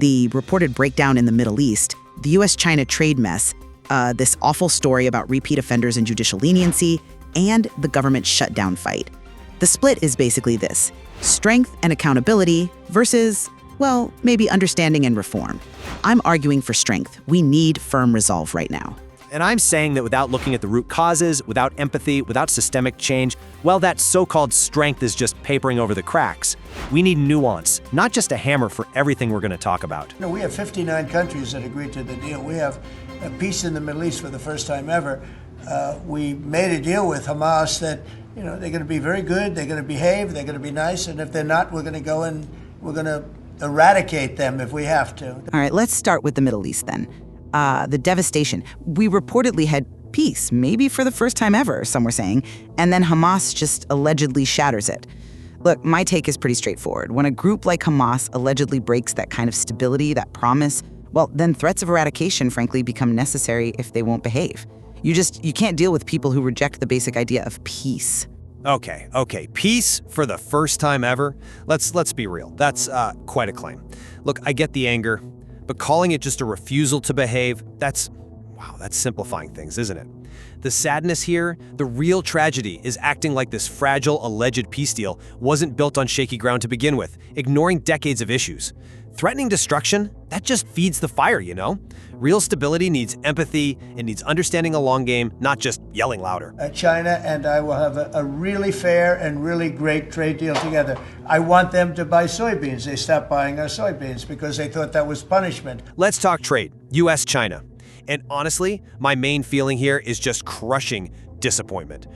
The reported breakdown in the Middle East, the US-China trade mess, this awful story about repeat offenders and judicial leniency, and the government shutdown fight. The split is basically this: strength and accountability versus, well, maybe understanding and reform. I'm arguing for strength. We need firm resolve right now. And I'm saying that without looking at the root causes, without empathy, without systemic change, well, that so-called strength is just papering over the cracks. We need nuance, not just a hammer for everything we're going to talk about. We have 59 countries that agreed to the deal. We have a peace in the Middle East for the first time ever. We made a deal with Hamas that, they're going to be very good, they're going to behave, they're going to be nice, and if they're not, we're going to go and we're going to eradicate them if we have to. All right, let's start with the Middle East then. The devastation. We reportedly had peace, maybe for the first time ever, some were saying, and then Hamas just allegedly shatters it. Look, my take is pretty straightforward. When a group like Hamas allegedly breaks that kind of stability, that promise, well, then threats of eradication, frankly, become necessary if they won't behave. You can't deal with people who reject the basic idea of peace. Okay, peace for the first time ever? Let's be real. That's quite a claim. Look, I get the anger, but calling it just a refusal to behave, that's simplifying things, isn't it? The sadness here, the real tragedy, is acting like this fragile, alleged peace deal wasn't built on shaky ground to begin with, ignoring decades of issues. Threatening destruction, that just feeds the fire, Real stability needs empathy, it needs understanding a long game, not just yelling louder. China and I will have a really fair and really great trade deal together. I want them to buy soybeans. They stopped buying our soybeans because they thought that was punishment. Let's talk trade, US-China. And honestly, my main feeling here is just crushing disappointment.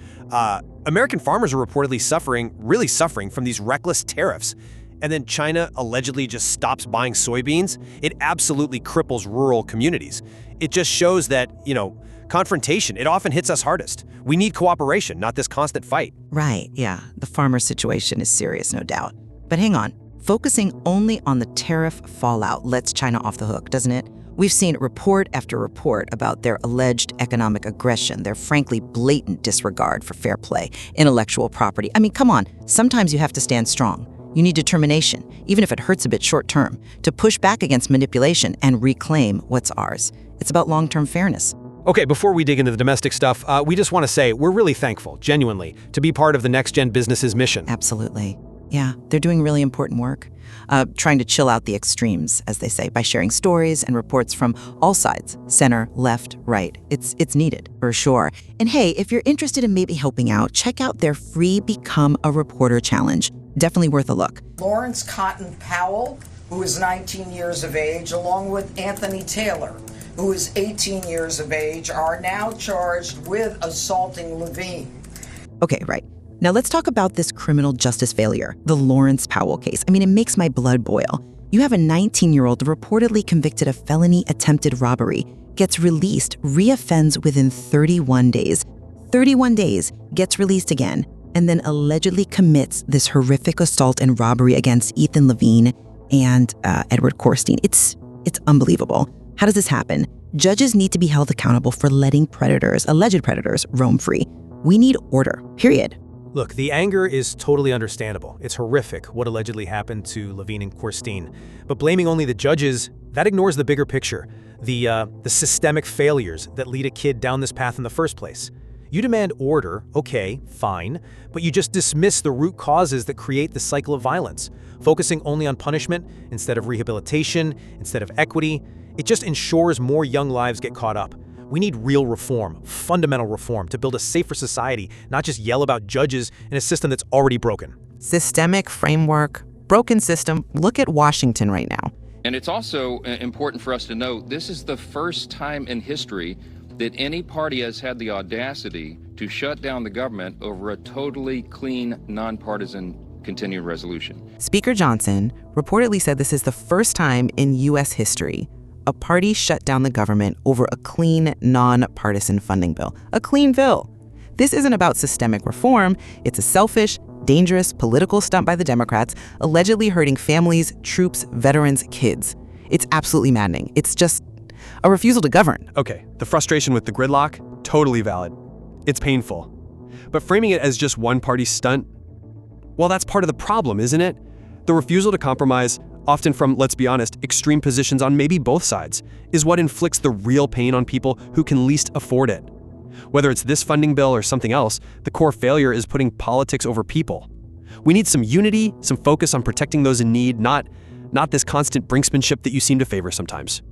American farmers are reportedly really suffering from these reckless tariffs. And then China allegedly just stops buying soybeans. It absolutely cripples rural communities. It just shows that, confrontation, it often hits us hardest. We need cooperation, not this constant fight. Right, yeah. The farmer situation is serious, no doubt. But hang on. Focusing only on the tariff fallout lets China off the hook, doesn't it? We've seen report after report about their alleged economic aggression, their frankly blatant disregard for fair play, intellectual property. I mean, come on. Sometimes you have to stand strong. You need determination, even if it hurts a bit short term, to push back against manipulation and reclaim what's ours. It's about long-term fairness. Okay, before we dig into the domestic stuff, we just want to say we're really thankful, genuinely, to be part of the Next Gen Business's mission. Absolutely. Yeah, they're doing really important work, trying to chill out the extremes, as they say, by sharing stories and reports from all sides, center, left, right. It's needed, for sure. And hey, if you're interested in maybe helping out, check out their free Become a Reporter Challenge. Definitely worth a look. Lawrence Cotton Powell, who is 19 years of age, along with Anthony Taylor, who is 18 years of age, are now charged with assaulting Levine. Okay, right. Now let's talk about this criminal justice failure, the Lawrence Powell case. I mean, it makes my blood boil. You have a 19-year-old reportedly convicted of felony attempted robbery, gets released, reoffends within 31 days. 31 days, gets released again, and then allegedly commits this horrific assault and robbery against Ethan Levine and Edward Coristine. It's unbelievable. How does this happen? Judges need to be held accountable for letting alleged predators, roam free. We need order, period. Look, the anger is totally understandable. It's horrific what allegedly happened to Levine and Coristine. But blaming only the judges, that ignores the bigger picture, the systemic failures that lead a kid down this path in the first place. You demand order, okay, fine, but you just dismiss the root causes that create the cycle of violence. Focusing only on punishment instead of rehabilitation, instead of equity, it just ensures more young lives get caught up. We need real reform, fundamental reform, to build a safer society, not just yell about judges in a system that's already broken. Systemic framework, broken system. Look at Washington right now. And it's also important for us to note this is the first time in history that any party has had the audacity to shut down the government over a totally clean, nonpartisan continuing resolution. Speaker Johnson reportedly said this is the first time in U.S. history a party shut down the government over a clean, nonpartisan funding bill. A clean bill. This isn't about systemic reform. It's a selfish, dangerous political stunt by the Democrats, allegedly hurting families, troops, veterans, kids. It's absolutely maddening. It's just a refusal to govern. Okay, the frustration with the gridlock, totally valid. It's painful. But framing it as just one party stunt, well, that's part of the problem, isn't it? The refusal to compromise often from, let's be honest, extreme positions on maybe both sides, is what inflicts the real pain on people who can least afford it. Whether it's this funding bill or something else, the core failure is putting politics over people. We need some unity, some focus on protecting those in need, not this constant brinksmanship that you seem to favor sometimes.